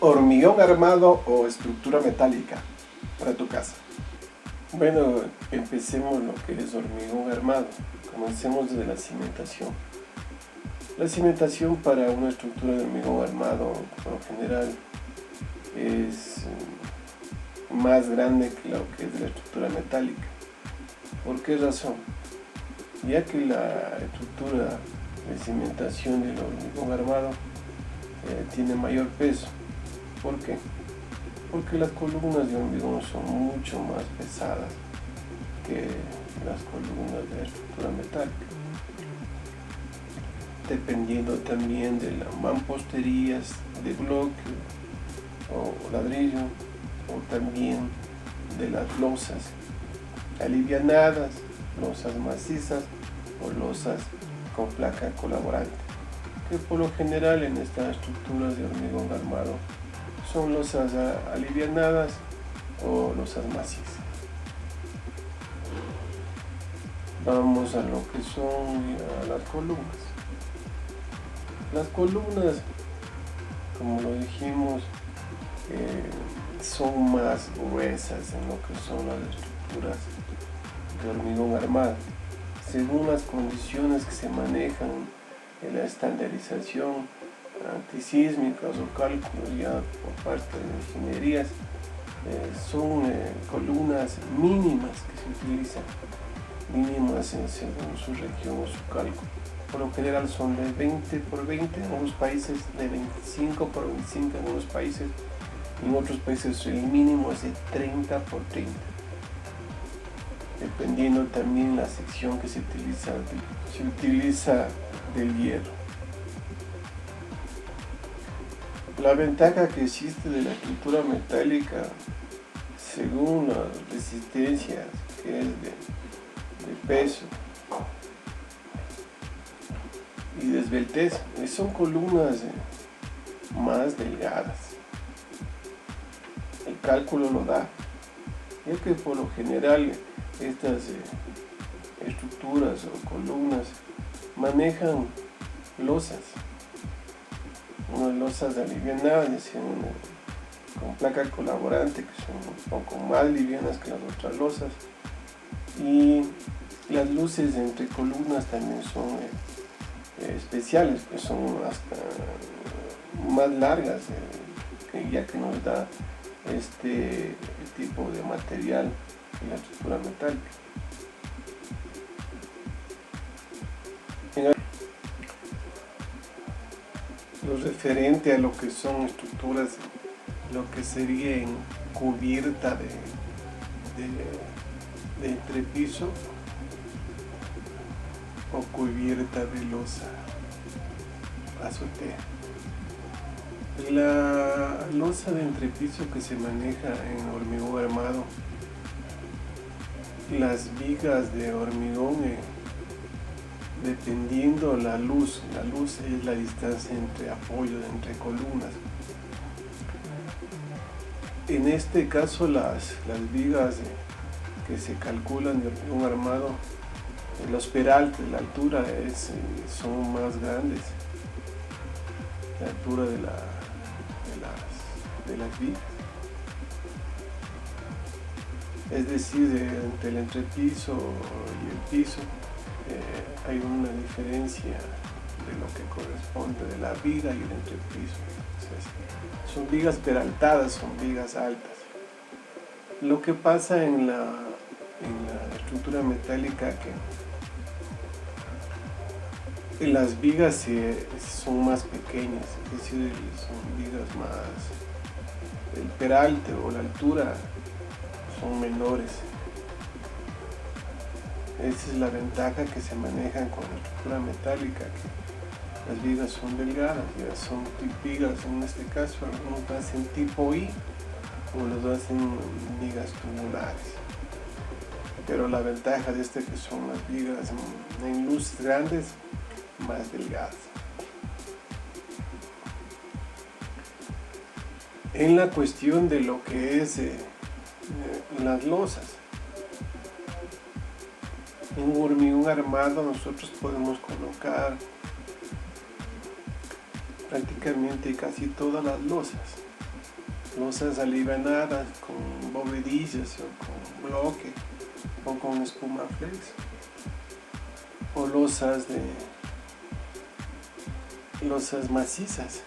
¿Hormigón armado o estructura metálica para tu casa? Bueno, empecemos lo que es hormigón armado. Comencemos desde la cimentación. La cimentación para una estructura de hormigón armado, por lo general, es más grande que lo que es de la estructura metálica. ¿Por qué razón? Ya que la estructura de cimentación del hormigón armado tiene mayor peso. ¿Por qué? Porque las columnas de hormigón son mucho más pesadas que las columnas de estructura metálica, dependiendo también de las mamposterías de bloque o ladrillo, o también de las losas alivianadas, losas macizas o losas con placa colaborante, que por lo general en estas estructuras de hormigón armado son losas alivianadas o losas macizas. Vamos a lo que son las columnas. Las columnas, como lo dijimos, son más gruesas en lo que son las estructuras de hormigón armado. Según las condiciones que se manejan en la estandarización antisísmicas o cálculos ya por parte de ingenierías, son columnas mínimas que se utilizan, mínimas según su región o su cálculo. Por lo general son de 20 por 20 en algunos países, de 25 por 25 en algunos países, y en otros países el mínimo es de 30 por 30, dependiendo también la sección que se utiliza del hierro. La ventaja que existe de la estructura metálica, según las resistencias, que es de peso y de esbeltez, son columnas más delgadas. El cálculo lo da, ya que por lo general estas estructuras o columnas manejan losas, unas losas alivianadas con placa colaborante, que son un poco más livianas que las otras losas, y las luces entre columnas también son especiales, pues son hasta más largas, ya que nos da este tipo de material en la estructura metálica. Lo referente a lo que son estructuras, lo que sería en cubierta de entrepiso o cubierta de losa azotea. La losa de entrepiso que se maneja en hormigón armado, las vigas de hormigón, dependiendo la luz es la distancia entre apoyo, entre columnas. En este caso las vigas que se calculan de hormigón armado, los peraltes, la altura son más grandes, la altura de las vigas, es decir, entre el entrepiso y el piso hay una diferencia de lo que corresponde de la viga y el entrepiso. Entonces, son vigas peraltadas, son vigas altas. Lo que pasa en la estructura metálica, que las vigas son más pequeñas, es decir, son vigas más, el peralte o la altura son menores. Esa es la ventaja que se maneja con la estructura metálica, que las vigas son delgadas, ya son vigas, en este caso algunos hacen tipo I o los hacen vigas tubulares. Pero la ventaja de que son las vigas en luces grandes, más delgadas. En la cuestión de lo que es las losas, en hormigón armado nosotros podemos colocar prácticamente casi todas las losas. losas alivianadas con bovedillas o con bloque o con espuma flex, o losas macizas,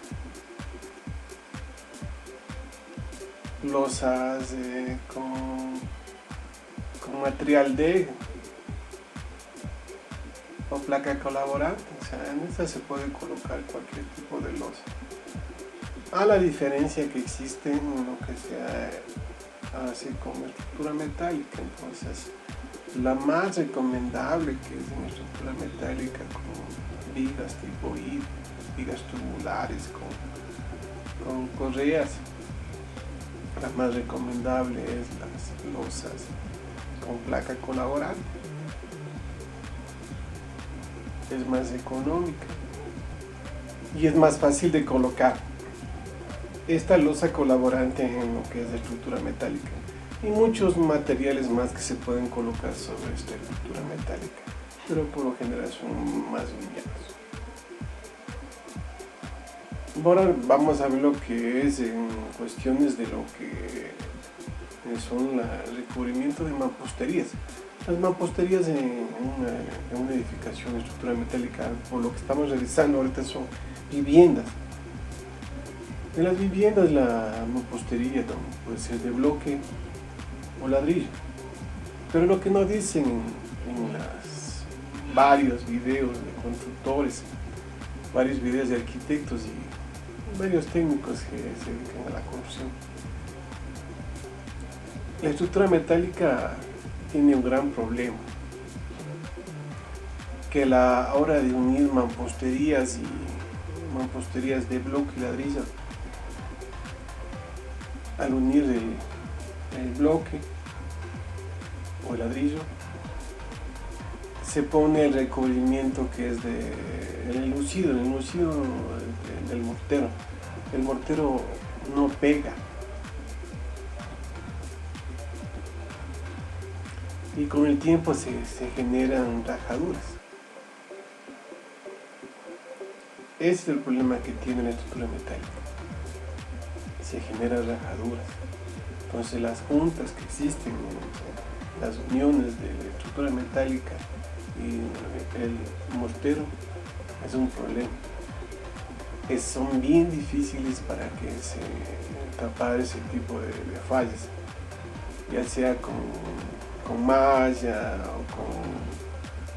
losas con material D o placa colaborante. O sea, en esta se puede colocar cualquier tipo de losa. A la diferencia que existe en lo que se hace con estructura metálica. Entonces, la más recomendable, que es en estructura metálica con vigas tipo I, vigas tubulares con correas, la más recomendable es las losas con placa colaborante. Es más económica y es más fácil de colocar esta losa colaborante en lo que es de estructura metálica, y muchos materiales más que se pueden colocar sobre esta estructura metálica, pero por lo general son más livianos. Ahora vamos a ver lo que es en cuestiones de lo que son el recubrimiento de mamposterías. Las mamposterías en una edificación de estructura metálica, por lo que estamos realizando ahorita, son viviendas. En las viviendas la mampostería puede ser de bloque o ladrillo, pero lo que nos dicen en varios videos de constructores, varios videos de arquitectos y varios técnicos que se dedican a la construcción, la estructura metálica tiene un gran problema, que a la hora de unir mamposterías de bloque y ladrillo, al unir el bloque o el ladrillo, se pone el recubrimiento que es el enlucido del mortero. El mortero no pega, y con el tiempo se generan rajaduras. Ese es el problema que tiene la estructura metálica. Se generan rajaduras. Entonces las juntas que existen en las uniones de la estructura metálica y el mortero es un problema. Son bien difíciles para que se tapar ese tipo de fallas, ya sea con malla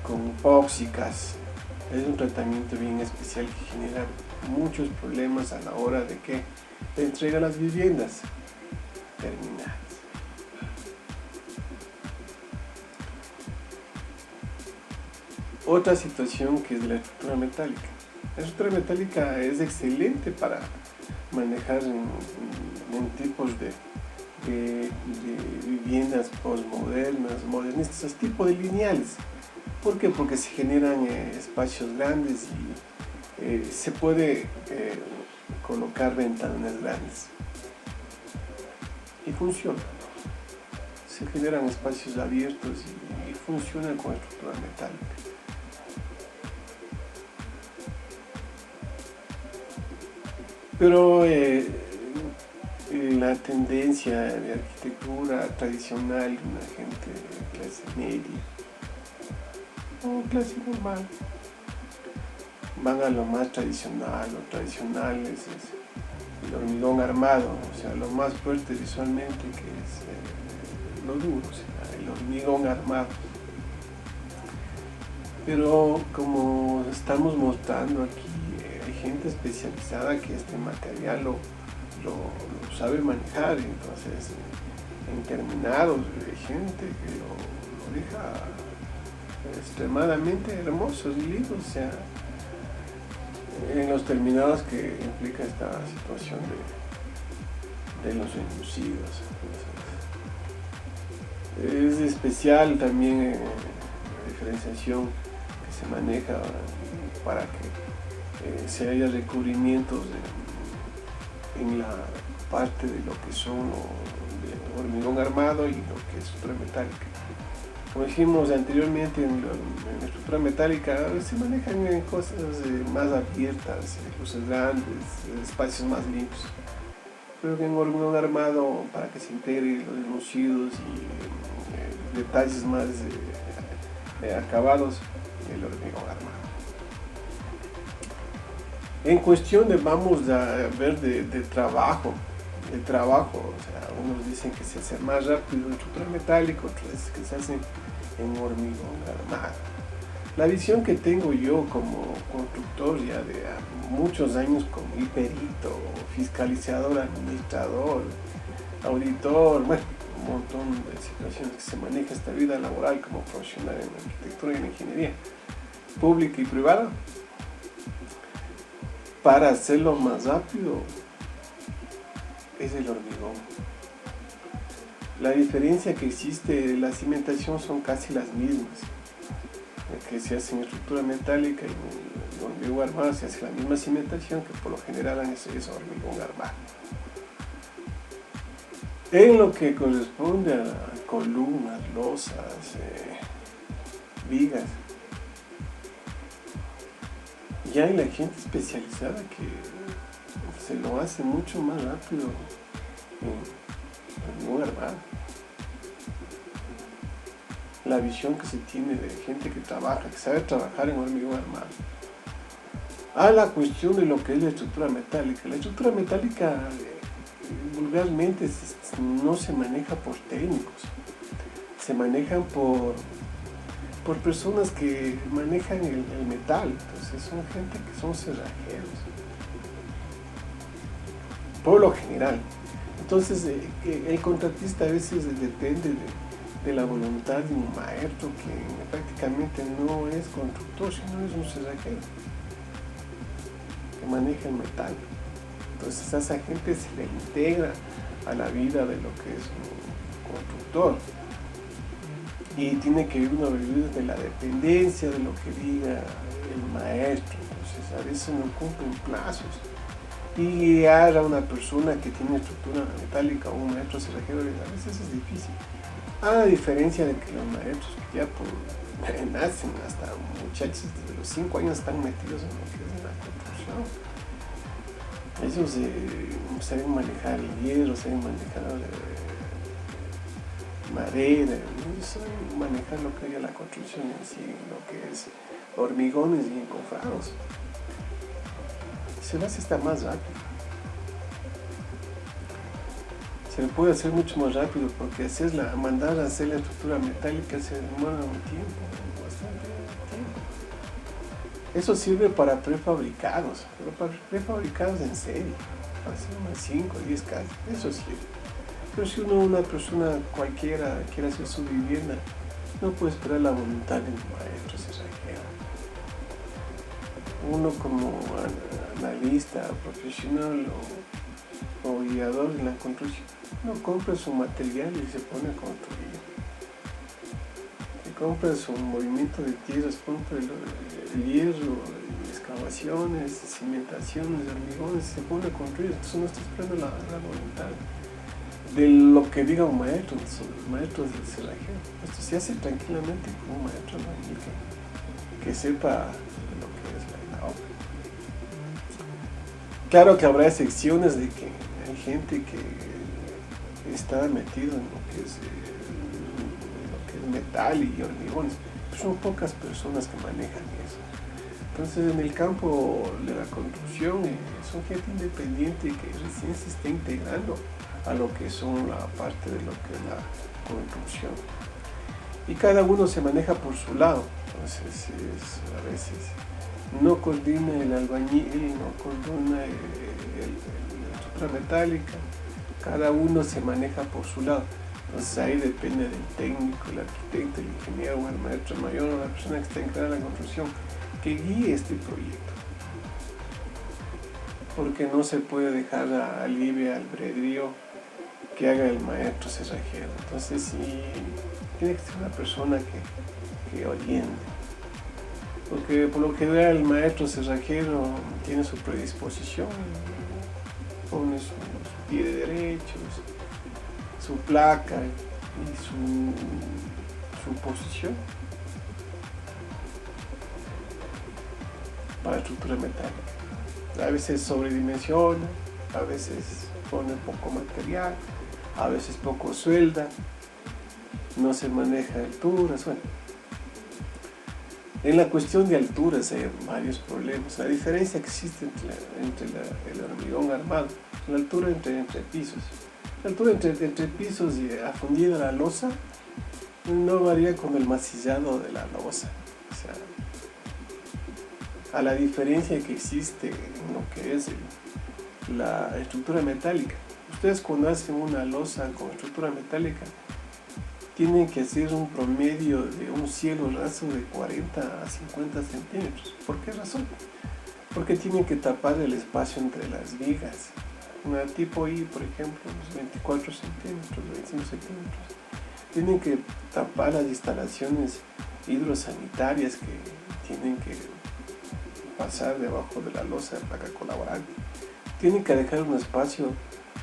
o con epóxicas. Es un tratamiento bien especial que genera muchos problemas a la hora de que te entrega las viviendas terminadas. Otra situación que es de la estructura metálica. La estructura metálica es excelente para manejar en tipos de viviendas postmodernas, modernistas, tipo de lineales. ¿Por qué? Porque se generan espacios grandes y se puede colocar ventanas grandes. Y funciona. Se generan espacios abiertos y funciona con estructura metálica. Pero la tendencia de arquitectura tradicional, una gente de clase media o clase normal, van a lo más tradicional. Lo tradicional es el hormigón armado, o sea, lo más fuerte visualmente, que es lo duro, o sea, el hormigón armado. Pero como estamos mostrando aquí, hay gente especializada que este material lo sabe manejar. Entonces, en terminados hay gente que lo deja extremadamente hermosos y lindos, o sea, en los terminados que implica esta situación de los enlucidos. Entonces, es especial también la diferenciación que se maneja para que se haya recubrimientos en la parte de lo que son de hormigón armado y lo que es estructura metálica. Como dijimos anteriormente, en la estructura metálica se manejan cosas más abiertas, luces grandes, espacios más limpios. Pero que en hormigón armado, para que se integre los enunciados y detalles más acabados, el hormigón armado. En cuestión de, vamos a ver de trabajo, o sea, unos dicen que se hace más rápido en estructura metálica, otros dicen que se hace en hormigón armado. La visión que tengo yo como constructor ya de muchos años como perito, fiscalizador, administrador, auditor, bueno, un montón de situaciones que se maneja esta vida laboral como profesional en la arquitectura y en la ingeniería pública y privada. Para hacerlo más rápido es el hormigón. La diferencia que existe, la cimentación son casi las mismas. Que se hace en estructura metálica y en hormigón armado se hace la misma cimentación, que por lo general es hormigón armado. En lo que corresponde a columnas, losas, vigas, ya hay la gente especializada que se lo hace mucho más rápido en hormigón armado. La visión que se tiene de gente que trabaja, que sabe trabajar en hormigón armado. A la cuestión de lo que es la estructura metálica. La estructura metálica vulgarmente no se maneja por técnicos, se manejan por personas que manejan el metal. Entonces son gente que son cerrajeros, por lo general. Entonces el contratista a veces depende de la voluntad de un maestro que prácticamente no es constructor, sino es un cerrajero que maneja el metal. Entonces a esa gente se le integra a la vida de lo que es un constructor y tiene que vivir de la dependencia de lo que diga el maestro. Entonces a veces no cumplen plazos y guiar a una persona que tiene estructura metálica o un maestro cerrajero a veces es difícil. A diferencia de que los maestros que ya nacen, hasta muchachos desde los 5 años están metidos en lo que es la construcción. Ellos saben manejar el hierro, saben manejar madera, ellos saben manejar lo que es la construcción en sí, lo que es hormigones y encofrados. Se lo hace hasta más rápido. Se le puede hacer mucho más rápido porque mandar a hacer la estructura metálica se demora un tiempo, bastante tiempo. Eso sirve para prefabricados, pero para prefabricados en serie, para hacer unas 5 o 10 casas, eso sirve. Pero si una persona cualquiera quiere hacer su vivienda, no puede esperar la voluntad de un maestro cerrajero. Uno como analista, profesional o guiador en la construcción, no compra su material y se pone a construir. Que compra su movimiento de tierras, compra el hierro, excavaciones, cimentaciones, hormigones, y se pone a construir. Entonces no está esperando la voluntad de lo que diga un maestro, los maestros del cerrajero. Esto se hace tranquilamente con un maestro que sepa lo que es la obra. Claro que habrá excepciones de que hay gente que está metido en lo que es metal y hormigones, pero son pocas personas que manejan eso. Entonces en el campo de la construcción son gente independiente que recién se está integrando a lo que son la parte de lo que es la construcción. Y cada uno se maneja por su lado. Entonces a veces no coordina el albañil, no coordina la estructura metálica, cada uno se maneja por su lado. Entonces ahí depende del técnico, el arquitecto, el ingeniero o el maestro mayor o la persona que está encargada de la construcción que guíe este proyecto. Porque no se puede dejar a libre albedrío que haga el maestro cerrajero. Entonces sí, tiene que ser una persona que oriente. Porque por lo que vea el maestro cerrajero tiene su predisposición, pone su pie de derechos, su placa y su posición para estructura metálica. A veces sobredimensiona, a veces pone poco material, a veces poco suelda, no se maneja alturas. Bueno, en la cuestión de alturas hay varios problemas. La diferencia que existe entre el hormigón armado, la altura entre pisos. La altura entre pisos y afundida la losa no varía con el macillado de la losa. O sea, a la diferencia que existe en lo que es la estructura metálica. Ustedes cuando hacen una losa con estructura metálica tienen que hacer un promedio de un cielo raso de 40 a 50 centímetros. ¿Por qué razón? Porque tienen que tapar el espacio entre las vigas. Una tipo I, por ejemplo, unos 24 centímetros, 25 centímetros. Tienen que tapar las instalaciones hidrosanitarias que tienen que pasar debajo de la losa de placa colaborante. Tienen que dejar un espacio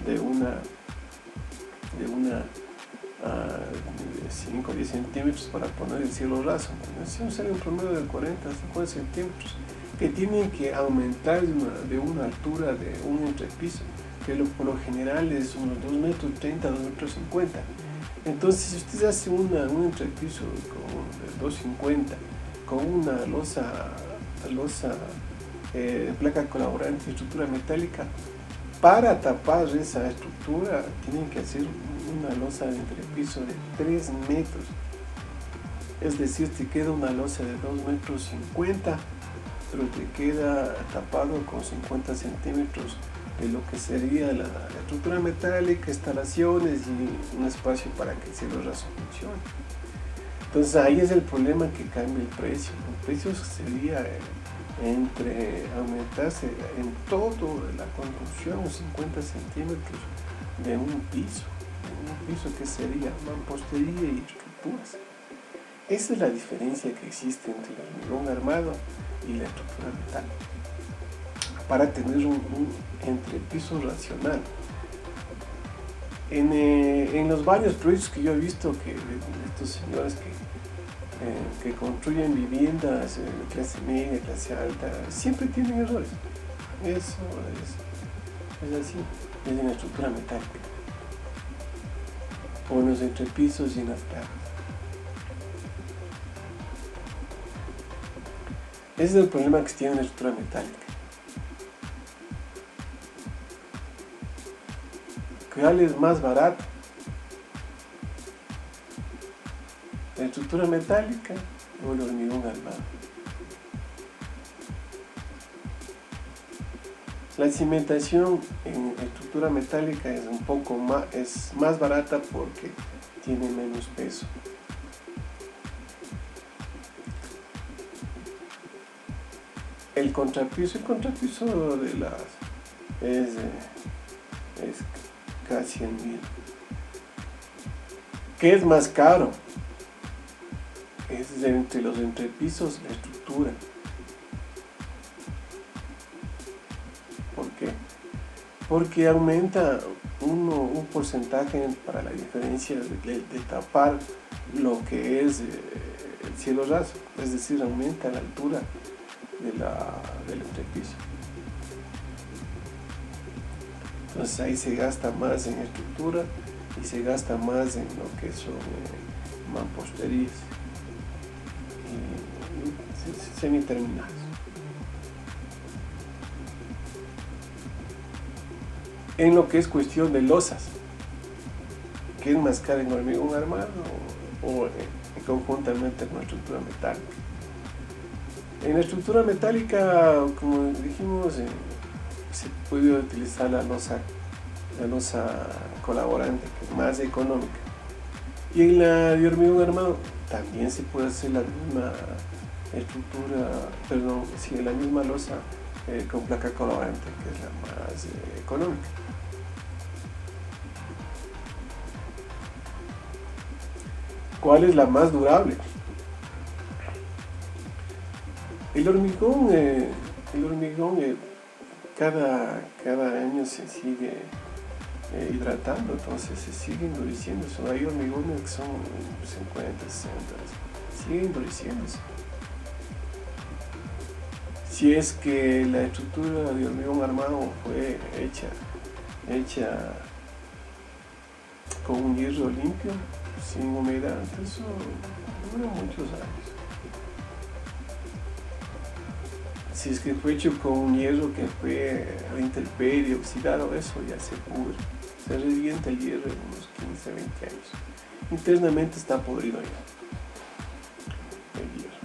de 5 o 10 centímetros para poner el cielo raso. Así sale un promedio de 40 a 50 centímetros que tienen que aumentar de una altura de un entrepiso, que por lo general es unos 2,30 metros, 2,50 metros. Entonces, si usted hace un entrepiso de 2,50 con una losa de placa colaborante y estructura metálica, para tapar esa estructura tienen que hacer una losa de entrepiso de 3 metros. Es decir, te queda una losa de 2,50 metros, pero te queda tapado con 50 centímetros de lo que sería la estructura metálica, instalaciones y un espacio para que el cielo raso funcione. Entonces ahí es el problema que cambia el precio. El precio sería entre aumentarse en todo la construcción 50 centímetros de un piso que sería mampostería y estructuras. Esa es la diferencia que existe entre el hormigón armado y la estructura metálica. Para tener un entrepiso racional. En los varios proyectos que yo he visto que estos señores que construyen viviendas de clase media, clase alta, siempre tienen errores. Eso es así, es en la estructura metálica, o en los entrepisos y en las placas. Ese es el problema que se tiene en la estructura metálica. ¿Cuál es más barato? ¿La estructura metálica o el hormigón armado? La cimentación en estructura metálica es más barata porque tiene menos peso. El contrapiso de las es casi en 1,000. ¿Qué es más caro? Es entre los entrepisos la estructura. ¿Por qué? Porque aumenta un porcentaje para la diferencia de tapar lo que es el cielo raso, es decir, aumenta la altura del entrepiso. Entonces ahí se gasta más en estructura y se gasta más en lo que son mamposterías y semiterminadas. En lo que es cuestión de losas, ¿qué es más caro en hormigón armado o conjuntamente con la estructura metálica? En la estructura metálica, como dijimos, se puede utilizar la losa colaborante, que es más económica. Y en la de hormigón armado también se puede hacer la misma la misma losa con placa colaborante, que es la más económica. ¿Cuál es la más durable? El hormigón cada año se sigue hidratando, entonces se sigue endureciendo. Hay hormigones que son 50, 60, siguen endureciéndose. Si es que la estructura de hormigón armado fue hecha hecha con un hierro limpio, sin humedad, eso dura muchos años. Si es que fue hecho con un hierro que fue a la intemperie, oxidado, eso ya se pudre. Se revienta el hierro en unos 15, 20 años. Internamente está podrido ya el hierro.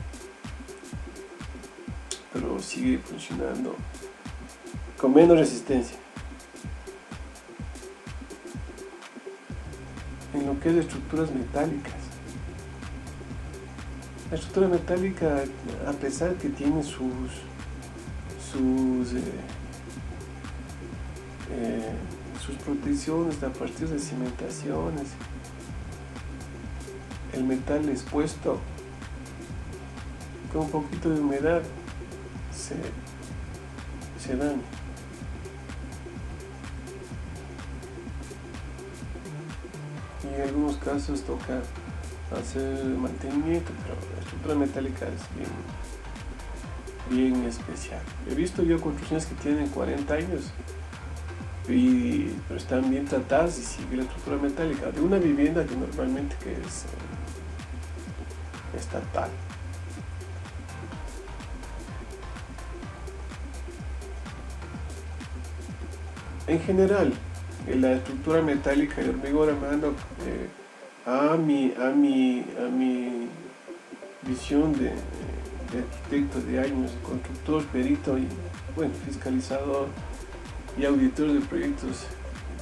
Pero sigue funcionando con menos resistencia. En lo que es estructuras metálicas. La estructura metálica, a pesar que tiene sus protecciones a partir de cimentaciones, el metal expuesto con un poquito de humedad se daña. Y en algunos casos toca hacer mantenimiento, pero la estructura metálica es bien especial. He visto yo construcciones que tienen 40 años pero están bien tratadas y sigue la estructura metálica de una vivienda que normalmente que es estatal. En general, la estructura metálica de hormigón armado, a mi visión de arquitecto de años, constructor, perito y fiscalizador y auditor de proyectos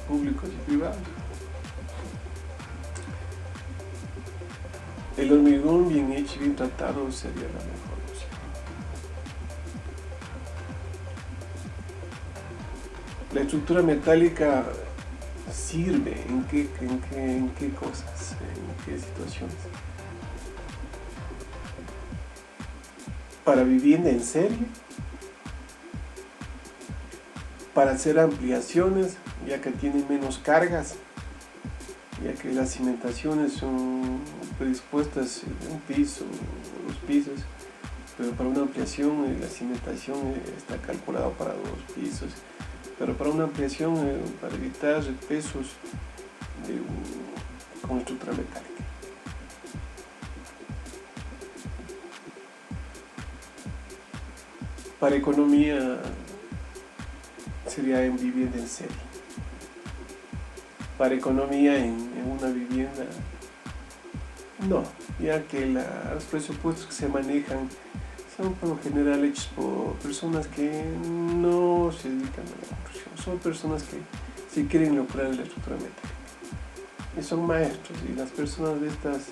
públicos y privados. El hormigón bien hecho y bien tratado sería la mejor opción. La estructura metálica sirve en qué cosas, en qué situaciones. Para vivienda en serie, para hacer ampliaciones, ya que tienen menos cargas, ya que las cimentaciones son predispuestas en un piso, dos pisos, pero para una ampliación la cimentación está calculada para 2 pisos, pero para una ampliación, para evitar pesos con estructura metálica. Para economía sería en vivienda en serie. Para economía en una vivienda, no, ya que los presupuestos que se manejan son por lo general hechos por personas que no se dedican a la construcción, son personas que se quieren lucrar en la estructura metálica. Y son maestros, y las personas de estas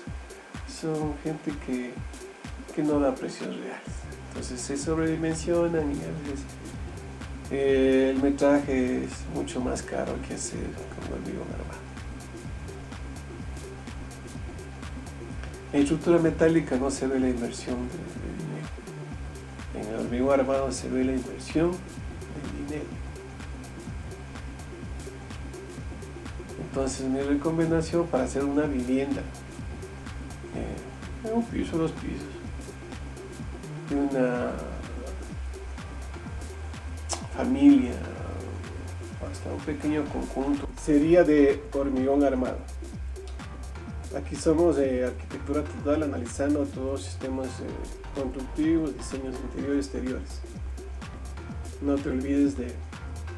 son gente que no da precios reales. Entonces se sobredimensionan y a veces el metraje es mucho más caro que hacer con hormigón armado. En estructura metálica no se ve la inversión de dinero. En el hormigón armado se ve la inversión de dinero. Entonces mi recomendación para hacer una vivienda, un piso, 2 pisos, de una familia, hasta un pequeño conjunto, sería de hormigón armado. Aquí somos de Arquitectura Total, analizando todos los sistemas constructivos, diseños interiores y exteriores. No te olvides de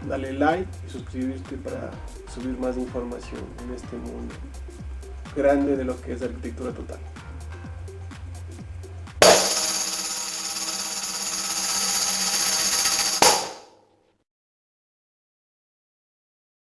darle like y suscribirte para subir más información en este mundo grande de lo que es Arquitectura Total.